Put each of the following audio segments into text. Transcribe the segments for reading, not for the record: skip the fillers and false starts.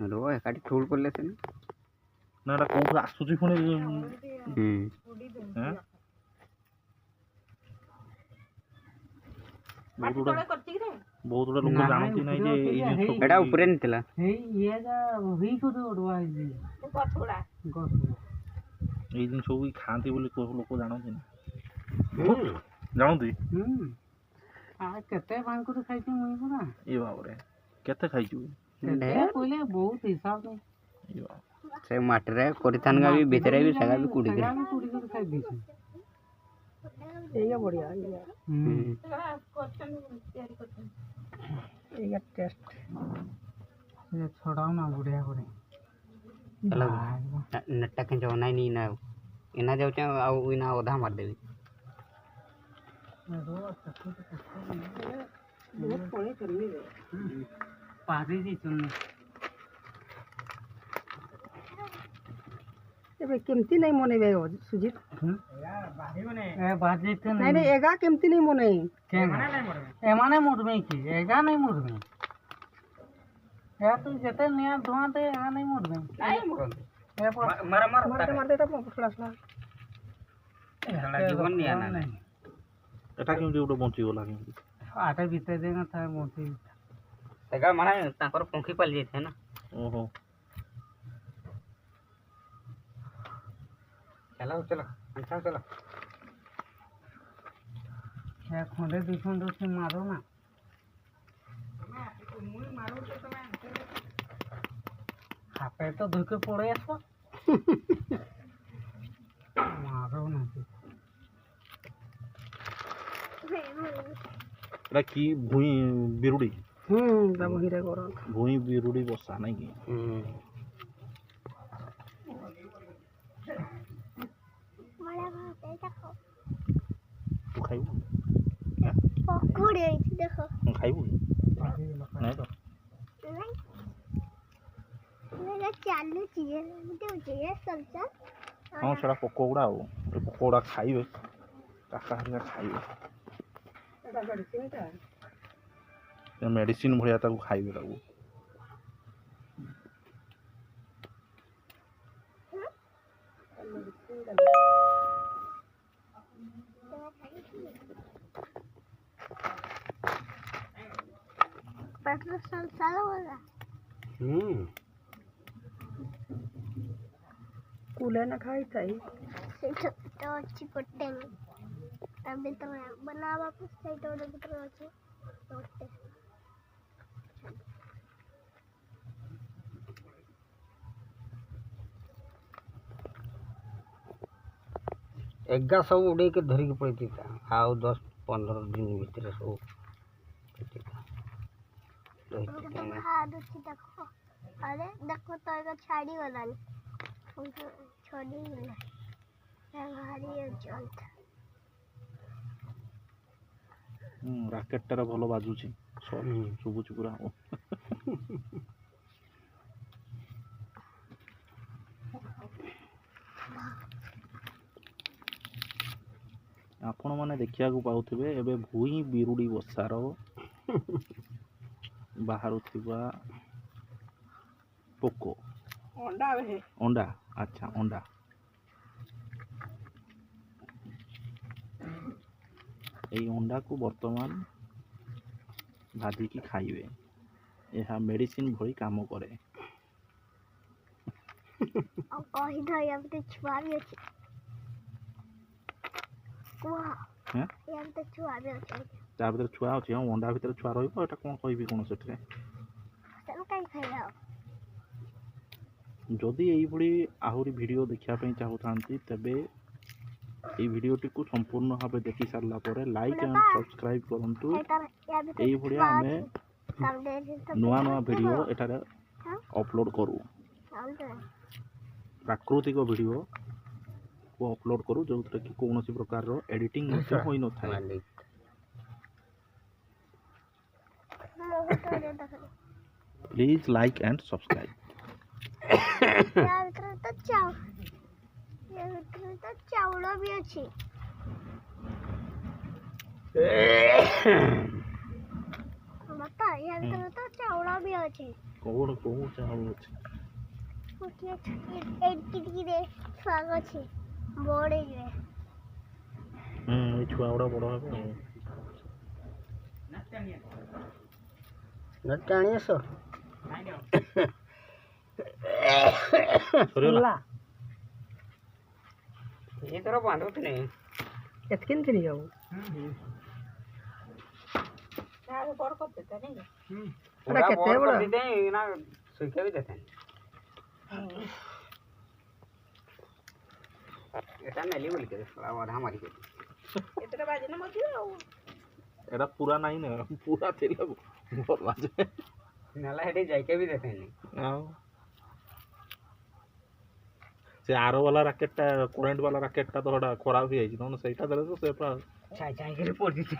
रो एकाठी ठोल करले से ना एटा कोठु आसुची पुणी बहुत गुड़ा लोग जानती नहीं जे एटा ऊपर नहीं थिला हे ये जा वही को ओडवा है जी गछोड़ा ए दिन सब खाती बोली को लोग जानती ना जानती आ केते बान को खाइती मुई पुरा ए बाप रे केते खाइछु पहले बहुत हिसाब नहीं ए बाप से माटरे कोरिथान का भी भीतरे भी सगा भी कुड़ी सगा भी कुड़ी को खाइ दी ये बढ़िया ये ये टेस्ट ये छोड़ाओ ना बढ़िया करे चलो नट्टा के जो नहीं ना इना जाउ आ इना ओधा मार देबी पादी जी सुनने ଏବେ କେମିତି ନାଇଁ ମନେଇବେ ସୁଜିତ बाजी तो ନାଇଁ ନାଇଁ ଏଗା କେମିତି ନାଇଁ ମନେଇ एमाने मुरमे की एगा नहीं मुरमे या तू जते नया धुआं दे एगा नहीं मुरमे मारा मारा मारते मारते तो फसला फसला जीवन नहीं आना नहीं एटा केमती गोटे बंची गला केमती आटे बीते देगा था मोटी सगा माने ताकर पंखी पल जेथे ना ओहो चलो चलो अच्छा चलो है खोंडे दिखों दो से मारो ना हापे तो धुके पड़े इसको मारो ना एटा की भुई बिरुडी बाबू हिरे करो भुई बिरुडी बसा नहीं की तू खाइबू पकोड़े देखो खाइबू नहीं तो मेरा चालू चाहिए मुझे चाहिए सब्जा हाँ सेटा पकोड़ा हो पकोड़ा खाइबे काका हरिया खाइबे मेडिसिन भलिया ताकू खाइबे ताकू पेट्रोल संसार होगा कूले ना खाई थाई तो अच्छी पट्टे में अभी तो बना वापस सही तो उधर अच्छे पट्टे एगा सब उड़े के धरी के पड़ी था आओ 10-15 दिन भीतर सब देखो अरे देखो तो एक छाड़ी वाला छोड़ी वाला भारी चलता राकेट टारा भलो बाजुची सुबुची पूरा आपण माने देखिया को पाउथिबे एबे भुई बिरुडी बसार बाहर थिबा पोको अंडा है अंडा अच्छा अंडा এই अंडा को वर्तमान भाजी की खाइबे यह मेडिसिन भली काम करे और कहि द या तो छुआ भी अछि वाह हैं या तो छुआ भी अछि ता भीतर छुआ अछि अंडा भीतर छुआ रहइबो एटा कोन कहबी कोन सेटरे चल काई खाइला जदि एई भली आहुरी वीडियो देखिया पई चाहुथांती तबे এই ভিডিওটি को संपूर्ण भाव देखि सारला परे लाइक एंड सब्सक्राइब करंतु एई भलिया हमें नुआ नुआ वीडियो एटारे अपलोड करू प्राकृतिक वीडियो को अपलोड करू जो कि कौन सी प्रकार रो एडिटिंग होई न थाए प्लीज लाइक एंड सब्सक्राइब तो चावल भी अच्छी बता यार तो चावल भी ଅଛି କୋଉଠି କୋଉ ଚାଉଳ ଅଛି? ଏଇଟିରେ ଶାଗ ଅଛି ବଢ଼େଇରେ ଏଇ ଛୁଆ ଗୁଡ଼ା ବଡ଼ ହେବେ ଆଉ। ଟାଣି ଆସ ସରିଗଲା? ଏଥର ବାନ୍ଧୁଥିଲି ଏତ୍କି ଥିଲି ଆଉ पूरा କେତେ बोर ବଡ଼? कर देते हैं ना सूखे भी देते हैं ऐसा नहीं बोल के थोड़ा और हमारी के ଏତେଟା ବାଜିନ ମତେ ଆଉ ଏଟା ପୁରା ନାହିଁ ନା, ପୁରା ଥିଲେ ଭଲ ବାଜେ। नाला हेडे जाके भी देते हैं ଆଉ ସେ ଆର ବାଲା ରାକେଟଟା କରେଣ୍ଟ ବାଲା ରାକେଟଟା ତ ସେଟା ଖରାପ ହେଇଯାଇଛି, ନହେଲେ ସେଇଟା ଦେଲେ ତ ସେ ପୁରା चाय चाय के रिपोर्ट दी थी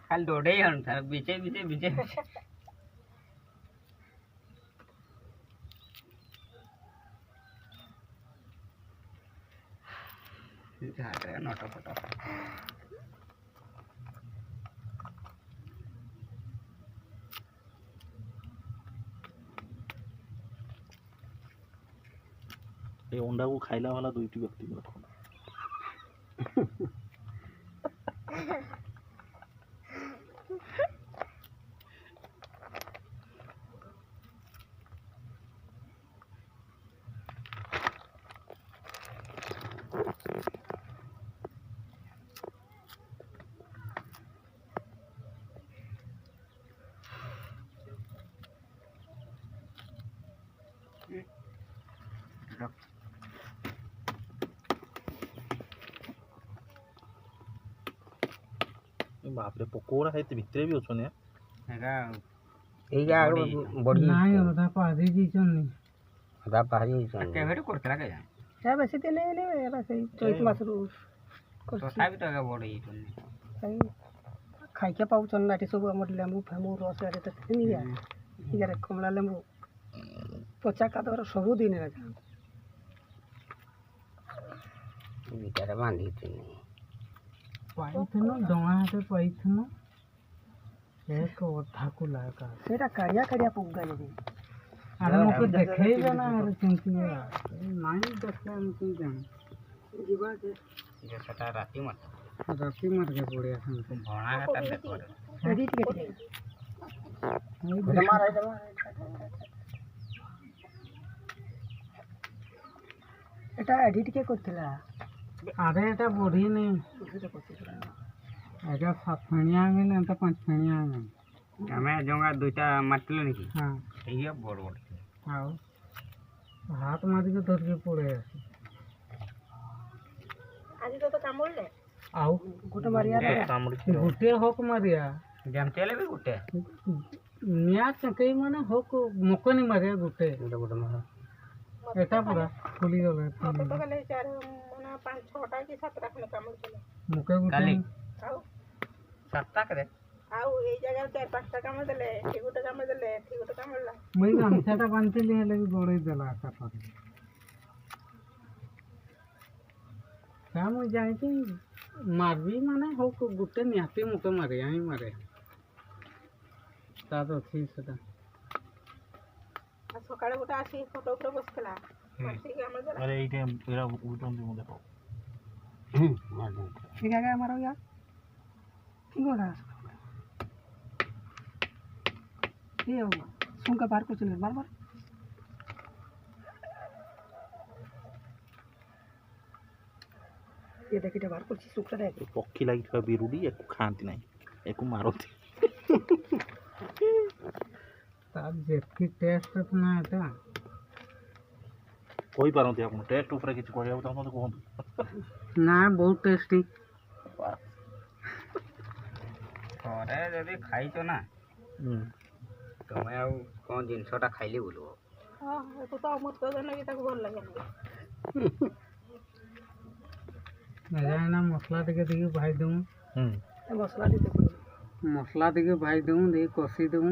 कल डोडे ही हन सर बीचे बीचे बीचे झाड़ रहे नोटो फोटो ଏ ଅଣ୍ଡାକୁ ଖାଇଲା ବାଲା ଦୁଇଟି ବ୍ୟକ୍ତି ରଖ। ବାପରେ ପକୋଡ଼ା ହେଇତେ ଭିତରେ ବି ଅଛନ୍ତି। हेगा ଏଇଟା ବଢି ନାଇଁ ଅଧା ପାରି ଦେଇଛନ୍ତି ଅଧା ପାରି केवेट करतला के ହେ ବେଶୀ ଦିନ ହେଇନି ଏରା ସେଇ ଚୈତ ମାସରୁ तथापि तो बड़ी ସେଇ ଖାଇକେ ପାଉଛନ୍ତି ନା ଏଠି ସବୁ ଆମର ଲେମ୍ବୁ ଫେମ୍ବୁ ରସ ଏଠି ତ କିଣିକି ଇଆଡ଼େ କମଳା ଲେମ୍ବୁ ପଚା କାଦର ସବୁ ଦିନ ରାଜା ଭିତରେ ବାନ୍ଧିଥିଲି ପାଇଥିଲୁ ଡଙ୍ଗା ହାତେ ପାଇଥିଲୁ ଏକ ଅଧାକୁ ଲାଗ ସେଇଟା କାଳିଆ କାଳିଆ ପୋଗା ଯଦି ଆରେ ମୋତେ ଦେଖେଇବେ ନା ଆରେ ଚିନ୍ତିବା ନାଇଁ ଦେଖିବା ଆମେ ଚିନ୍ତା ଯିବା ଯେ जो सटा राती मत ରାତି ମାର୍କେ ପଡ଼ିଆ ସାଙ୍ଗେ भणा का देखो ଏଠି ଟିକେ ଟିକେ ଏଟା ଏଠି ଟିକେ କରିଥିଲା ଆରେ ଏଟା ବଢ଼ିନି ଏଟା 7 ଫେଣିଆ ଆଣିନି ଏଟା 5 ଫେଣିଆ ଆଣିନି हमें जोंगा दुईटा मारतिल नहीं ହଁ ये बड़ बड़ ଆଉ ହାତ ମାରିକି ଧରିକି ପଳେଇ ଆସି ଆଜି ତ କାମୁଡ଼ିଲେ ଆଉ ଗୋଟେ ମାରିଆ ଗୋଟିଏ ହକ୍ ମାରିଆ ଯେମିତି ହେଲେ ବି ଗୋଟେ ନିଆଁ ଚକେଇ ମାନେ ହକ୍ ମକନି ମାରିଆ ଗୋଟେ ଗୋଟେ ମାର ଏଟା ପୁରା ଖୋଲିଗଲା ମତେ ତ ଖାଲି 5-6ଟା କି 7ଟା ଖଣ୍ଡେ କାମୁଡ଼ିଥିଲେ ମୁକେ ଗୋଟେ କାଲି ଆଉ ସାତଟା କେତେ ଆଉ ଏଇ ଜାଗାରେ 4-5ଟା କାମୁଡ଼ିଦେଲେ ଏଠି ଗୋଟେ କାମୁଡ଼ିଦେଲେ ଏଠି ଗୋଟେ କାମୁଡ଼ିଲା ମୁଇଁ ଗାମୁଛାଟା ବାନ୍ଧିଥିଲି ହେଲେ ବି ଗୋଡ଼େଇ ଦେଲା ଏକାଥରେ ତା ମୁଇଁ ଜାଣିଛି ମାରବି ମାନେ ହକ୍ ଗୋଟେ ନିହାତି ମୁକେ ମାରିଆ ହିଁ ମାରେ ତାର ଅଛି ସେଟା ଆଉ ସକାଳେ ଗୋଟେ ଆସି ଫଟୋ ଉପରେ ବସିଥିଲା ବସିକି କାମୁଡ଼ିଦେଲା ଆରେ ଏଇଟା ଏରା ଉଠନ୍ତି ମୁଁ ଦେଖ ठीक है क्या हमारा यार ठीक हो रहा है ये होगा सुन का बाहर को चले बार बार ये देखिए बाहर को सुख रहा है ପକ୍ଷୀ ଲାଗିଥିବା ବିରୁଡ଼ି ୟାକୁ ଖାଆନ୍ତି ନାହିଁ, ୟାକୁ ମାରନ୍ତି। ତାର ଯେତିକି ଟେଷ୍ଟ ନା ଏଟା କହିପାରନ୍ତି ଆପଣ ଟେଷ୍ଟ ଉପରେ କିଛି କହିବାକୁ ଚାହୁଁଛନ୍ତି କୁହନ୍ତୁ। ନା ବହୁତ ଟେଷ୍ଟି ଥରେ ଯଦି ଖାଇଛ ନା ତମେ ଆଉ କ'ଣ ଜିନିଷଟା ଖାଇଲେ ବୁଲିବ हाँ तो अमृत जन भी ताको भल लगे ଏଇନା ମସଲା ଟିକେ ଦେଇକି ଭାଇ ଦେବୁ मसला दीते पड़े ମସଲା ଟିକେ ଭାଇ ଦେବୁ ଦେଇକି କଷି ଦେବୁ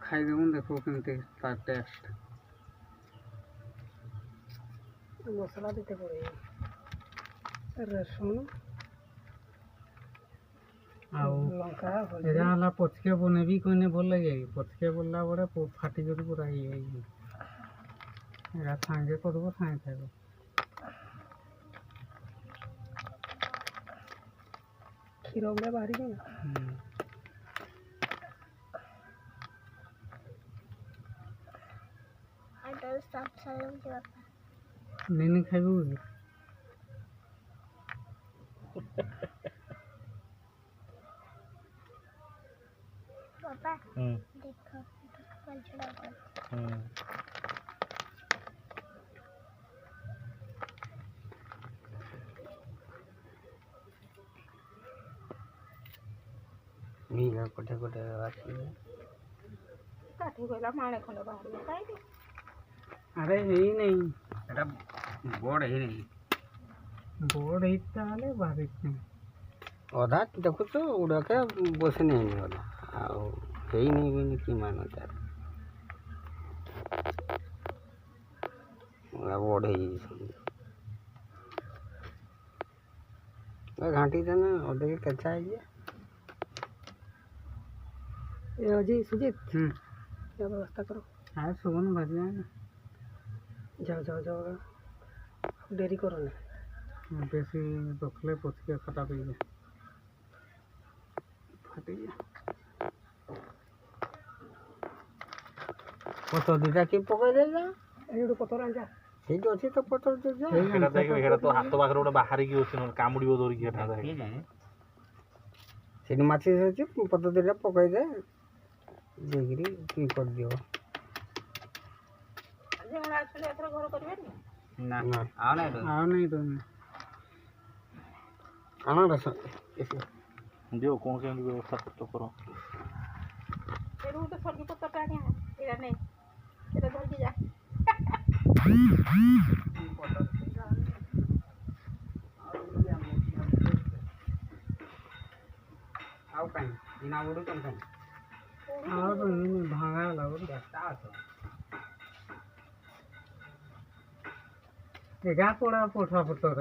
ଖାଇଦେବୁ ଦେଖ କେମିତି ତାର ଟେଷ୍ଟ मसला दीते पड़े रसुन ଆଉ ଲଙ୍କା ଏଇଟା ହେଲା ପଛକେ ବନେଇବି କହିନେ ଭଲ ଲାଗେ ପଛକେ ବୋଲଲା ବଳେ ଫାଟିକରି ପୁରା ଇଏ ହେଇଯିବ ଏଇଟା ସାଙ୍ଗେ କରିବ ସାଙ୍ଗେ ଖାଇବ କ୍ଷୀର ଗୁଡ଼ା ବାହାରିବ ନା ଆଇଟା ସାଫ ସାଲୁଛି ବାପା ନେନି ଖାଇବୁ କି बाबा देखो पंचड़ा कर मीगा कोठे कोठे आसी କାଠି କହିଲା ମାଣେ ଖଣ୍ଡେ ବାହାରିବ କାହିଁକି ଆରେ ହେଇ ନାହିଁ ଏଟା ବଡ଼ ହେଇନି ବୋର୍ଡ ହେଇତା ହେଲେ ବାହାରିଛି ଅଧା ଦେଖୁଛ ଗୁଡ଼ାକେ ବସି ନେଇନି ଅଧା ଆଉ ହେଇନି କିନ୍ତୁ କି ମାନ ତାର ବଡ଼ ହେଇଯାଇଛି ଘାଣ୍ଟି ଦେନେ ଅଧେ କେଚା ହେଇଯିବ ଏ ଅଜି ସୁଜିତ या व्यवस्था करो हाँ सुबह भज जाओ जाओ जाओ देरी करो ना बेसी रखले पचके खराब हो जाए फाटी पतर दुटा कि पकई देला ଏଇଠୁ ପତର ଆଣି자 ସେଇଠି ଅଛି ତ ପतर ଦୁଟା ଏଇଟା ଦେଖ ଏଇଟା ତ ହାତ ପାଖରେ ଗୋଟେ ବାହାରିକି ଅଛି ନହେଲେ କାମୁଡ଼ିବ ଧରିକି ଏଟା ସେଇଠି ମାଛି ଅଛି ପतर ଦୁଟା ପକଇ ଦେ ଦେଇକିରି କି କରିଦିଅ ନା ନା ଆଉ नहीं तो आना रस दियो कौन से व्यवस्था तो करो ଏଇଠୁ ସର୍ଗି ପତରଟା ଆଣିଆ ଏଇଟା ନେ ଏଇଟା ଧରିକି ଯା ଆଉ କାଇଁ ଦିନା ଉଡୁ କଣ କାଇଁ और तो नहीं भांगा लगा চেষ্টা আছে एगा पड़ा पोठा पतर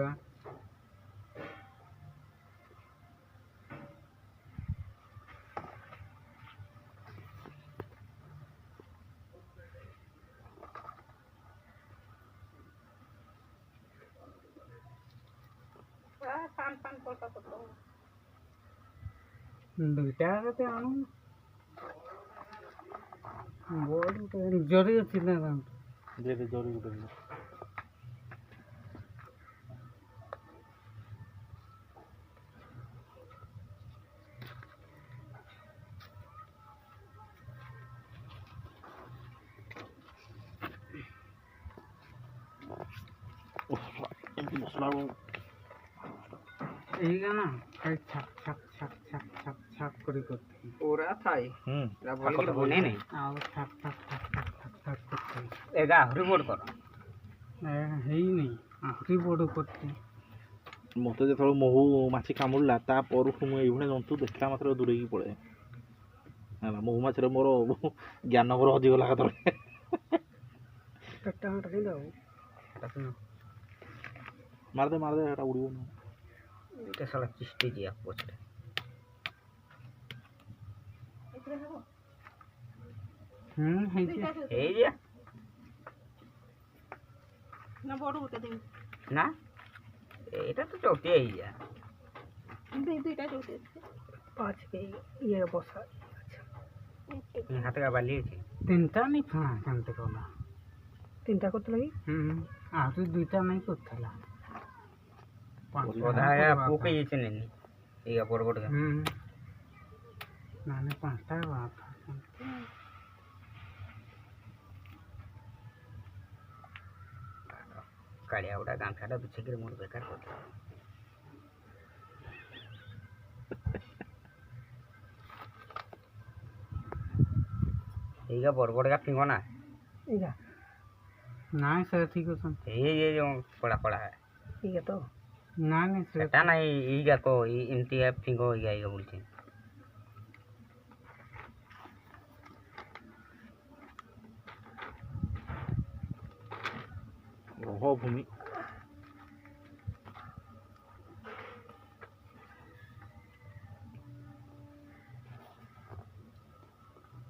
ପାନ ପାନ ପଇସା ପତ୍ର दुईटा ते आणु बोर्ड जरी अछि ना दे दे जरूर दे मसला एगा ना छक छक छक छक छक छक करी करते पूरा थाई एला बोल के बने नहीं आओ छक छक छक छक छक छक करते एगा हरी बोर्ड करो है ही नहीं आखरी बोर्ड करते मते जेतବେଳେ महू माछी कामुड़ला ता परठू मु एभणे जंतु देखला मात्र दूरेकी पळे ହେଲା महू माछरे मोर ज्ञान मोर हजिगला तळे पेटा हट नहीं दाओ मार दे हेटा उड़ियो न এটা শালা চিষ্টি দিয়া পছরে है এই যে ना बड़ होते दे না এটা তো চটে এই যা दे दुईटा जोते पांच के ये बसा হাতে কা বালি আছে तीनटा नहीं फाँ कांते कोला तीनटा करते लगी आखरी दुईटा नहीं करथला ওদা পোকে আছে নেনি এই বড় বড় नाने पांचटा बात কালিয়া ওটা গামছাটা বিছে করে মোর বেকার করতে এইগা বড় বড় গা ফিঙ্গো না इगा ना से ठीक है এই এই যে পড়া পড়া इगा तो ना नहीं से এটা না এইগা কো এমটি ফিঙ্গো এইগা এইগা বলছি हो भूमि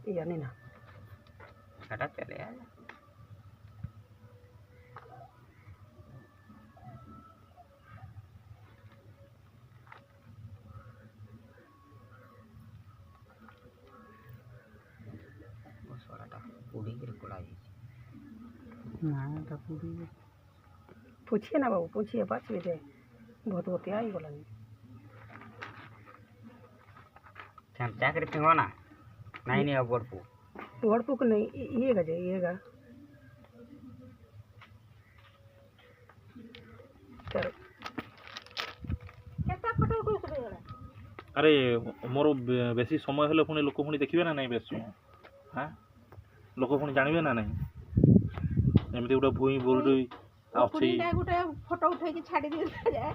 জানি না সেটা চলে যায় মশলাটা পুড়ি করে করা হয়েছে না এটা পুরি পুছিয়ে না বাবু পুছিয়ে বাঁচবে যে ভতভতে আইগলানি ଚାକିରି ଫିଙ୍ଗ ନା ନାଇଁ ନି ଅଗରକୁ ଅଳ୍ପକୁ ନେଇ ଇଏଗା ଯେ ଇଏଗା ଆରେ ମୋର ବେଶୀ ସମୟ ହେଲେ ପୁଣି ଲୋକ ପୁଣି ଦେଖିବେ ନା ନାହିଁ ବେଶୀ ସମୟ ହାଁ ଲୋକ ପୁଣି ଜାଣିବେ ନା ନାହିଁ ଏମିତି ଗୋଟେ ଭୁଇଁ ବୁରୁଡ଼ି ଅଛି ଗୋଟେ ଫଟୋ ଉଠେଇକି ଛାଡ଼ି ଦିଆଯାଏ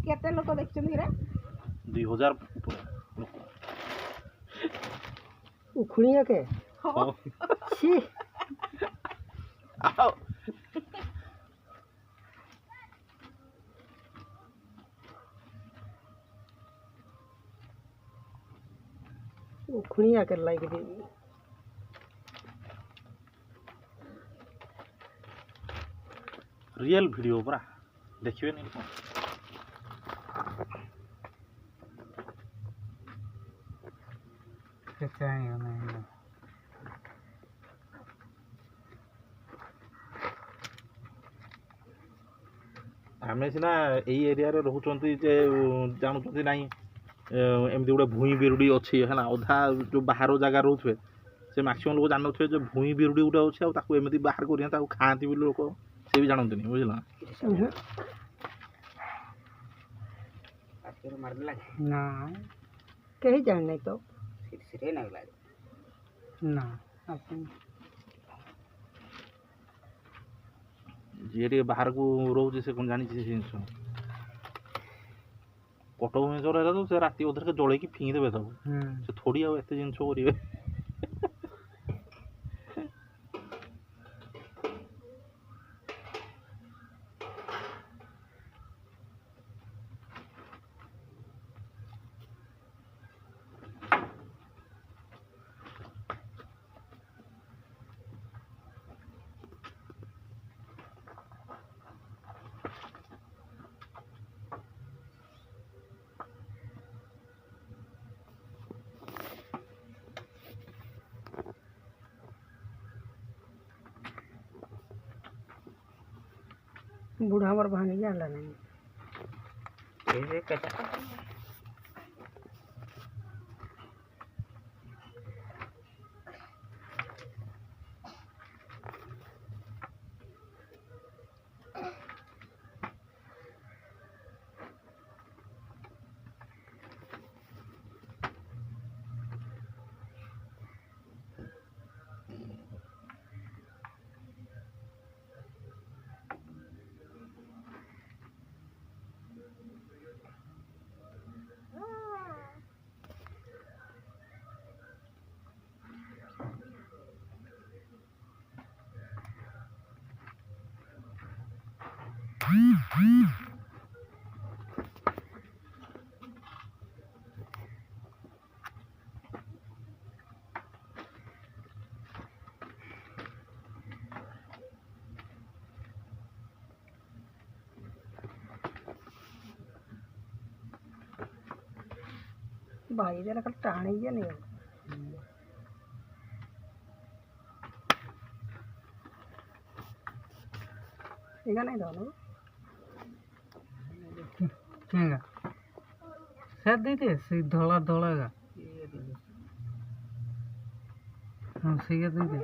କେତେ ଲୋକ ଦେଖିଛନ୍ତି କିରେ 2000 ଉପରେ ଲୋକ উখুনিয়া কে ହଁ। ছি ଆଉ উখুনিয়া কে লাইক দিবি ରିଏଲ୍ ଭିଡ଼ିଓ ପରା ଦେଖିବେନି ଲୋକ କେତେ ହେଇଗଲା ଆମେ ସିନା ଏଇ ଏରିଆରେ ରହୁଛନ୍ତି ଯେ ଜାଣୁଛନ୍ତି ନାହିଁ ଏମିତି ଗୋଟେ ଭୁଇଁ ବିରୁଡ଼ି ଅଛି ହେଲା ଅଧା ଯେଉଁ ବାହାର ଜାଗା ରହୁଥିବେ ସେ ମ୍ୟାକ୍ସିମମ୍ ଲୋକ ଜାଣିନଥିବେ ଯେ ଭୁଇଁ ବିରୁଡ଼ି ଗୋଟେ ଅଛି ଆଉ ତାକୁ ଏମିତି ବାହାର କରି ତାକୁ ଖାଆନ୍ତି ବୋଲି ଲୋକ ସେ ବି ଜାଣନ୍ତିନି ବୁଝିଲ ପାଟିରେ ମାରିଦେଲା ନା କେହି ଜାଣିନାହିଁ ତ ସିରେ ନାଗିଲା ନା ଆପଣ ଯିଏ ଟିକେ ବାହାରକୁ ରହୁଛି ସେ କ'ଣ ଜାଣିଛି ସେ ଜିନିଷ କଟକ ଭୁବନେଶ୍ୱର ହେଲା ତ ସେ ରାତି ଅଧରେ ଜଳେଇକି ଫିଙ୍ଗି ଦେବେ ତାକୁ ସେ ଥୋଡ଼ି ଆଉ ଏତେ ଜିନିଷ କରିବେ ବୁଢ଼ା ଆମର ଭାଙ୍ଗି ଜାଣିଲା ନାହିଁ ସେ କେତେ ଭାଇ ଦେଲା ଖାଲି ଟାଣି ଯାନି ಈಗ ନାହିଁ ତ କେଙ୍ଗା ସେ ଦେଇଦେ ସେ ଧଳା ଧଳା ଗା ହଁ ସେଇଆ ଦେଇଦେ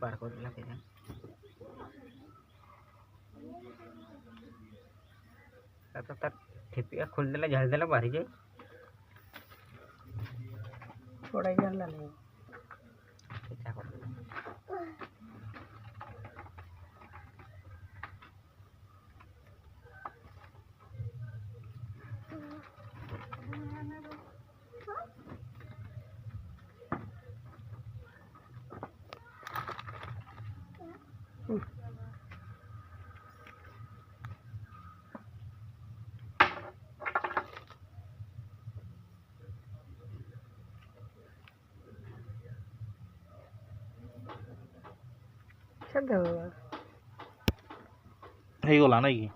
ବାର କରିଦେଲା କେଜାଣି ତା ଠିପିଆ ଖୋଲିଦେଲା ଝାଡ଼ିଦେଲା ବାହାରିଯାଏ ପଡ଼ାଇ ଜାଣିଲା ନାହିଁ ଚିଠା କରିଦେଲା ହେଇଗଲା ନାଇଁ କି